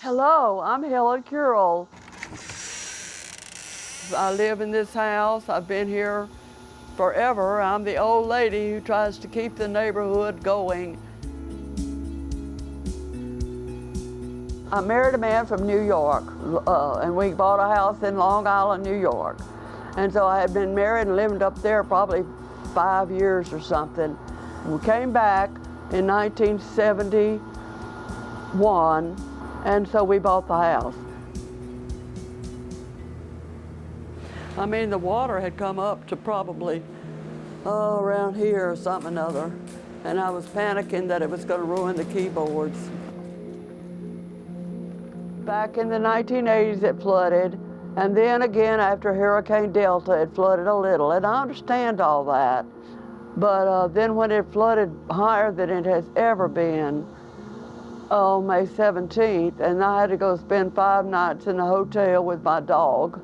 Hello, I'm Helen Curl. I live in this house. I've been here forever. I'm the old lady who tries to keep the neighborhood going. I married a man from New York, and we bought a house in Long Island, New York. And so I had been married and lived up there probably 5 years or something. We came back in 1971, and so we bought the house. I mean, the water had come up to probably, around here or something or another, and I was panicking that it was going to ruin the keyboards. Back in the 1980s, it flooded, and then again after Hurricane Delta, it flooded a little, and I understand all that. But then when it flooded higher than it has ever been, May 17th, and I had to go spend 5 nights in a hotel with my dog.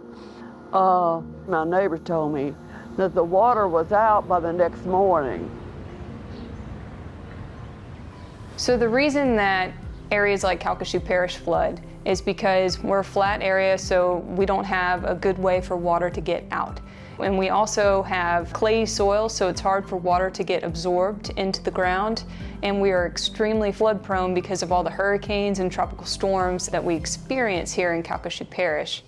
My neighbor told me that the water was out by the next morning. So the reason that areas like Calcasieu Parish flood is because we're a flat area, so we don't have a good way for water to get out. And we also have clayey soil, so it's hard for water to get absorbed into the ground. And we are extremely flood prone because of all the hurricanes and tropical storms that we experience here in Calcasieu Parish.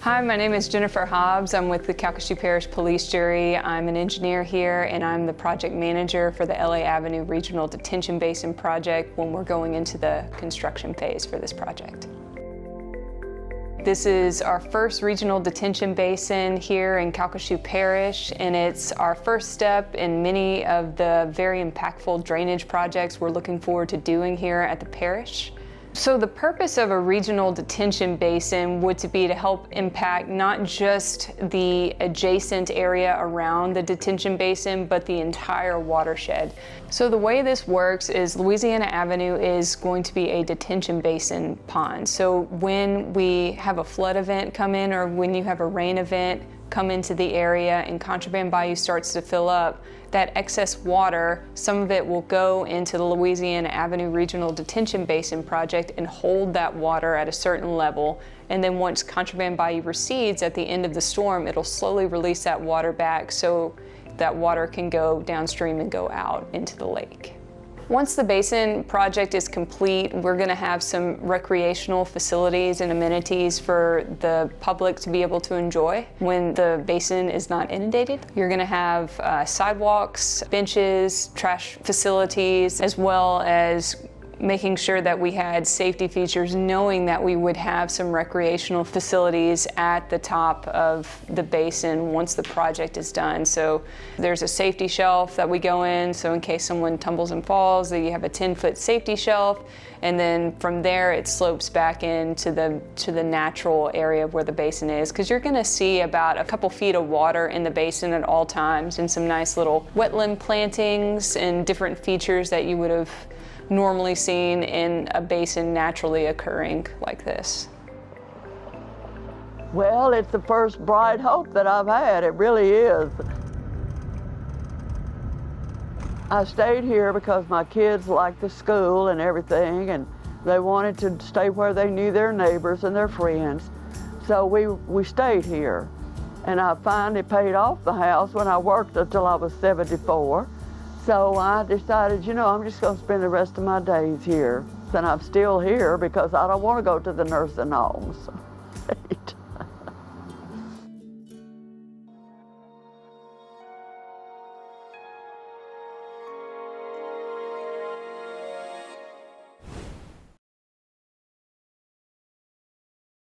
Hi, my name is Jennifer Hobbs. I'm with the Calcasieu Parish Police Jury. I'm an engineer here, and I'm the project manager for the LA Avenue Regional Detention Basin project when we're going into the construction phase for this project. This is our first regional detention basin here in Calcasieu Parish, and it's our first step in many of the very impactful drainage projects we're looking forward to doing here at the parish. So the purpose of a regional detention basin would be to help impact not just the adjacent area around the detention basin, but the entire watershed. So the way this works is Louisiana Avenue is going to be a detention basin pond. So when we have a flood event come in, or when you have a rain event come into the area and Contraband Bayou starts to fill up, that excess water, some of it will go into the Louisiana Avenue Regional Detention Basin project and hold that water at a certain level. And then once Contraband Bayou recedes at the end of the storm, it'll slowly release that water back so that water can go downstream and go out into the lake. Once the basin project is complete, we're going to have some recreational facilities and amenities for the public to be able to enjoy when the basin is not inundated. You're going to have sidewalks, benches, trash facilities, as well as making sure that we had safety features, knowing that we would have some recreational facilities at the top of the basin once the project is done. So there's a safety shelf that we go in, so in case someone tumbles and falls, that you have a 10-foot safety shelf, and then from there it slopes back into the natural area of where the basin is, because you're going to see about a couple feet of water in the basin at all times, and some nice little wetland plantings and different features that you would have normally seen in a basin naturally occurring like this. Well, it's the first bright hope that I've had. It really is. I stayed here because my kids liked the school and everything, and they wanted to stay where they knew their neighbors and their friends. So we stayed here. And I finally paid off the house when I worked until I was 74. So I decided, I'm just going to spend the rest of my days here. And I'm still here because I don't want to go to the nursing homes.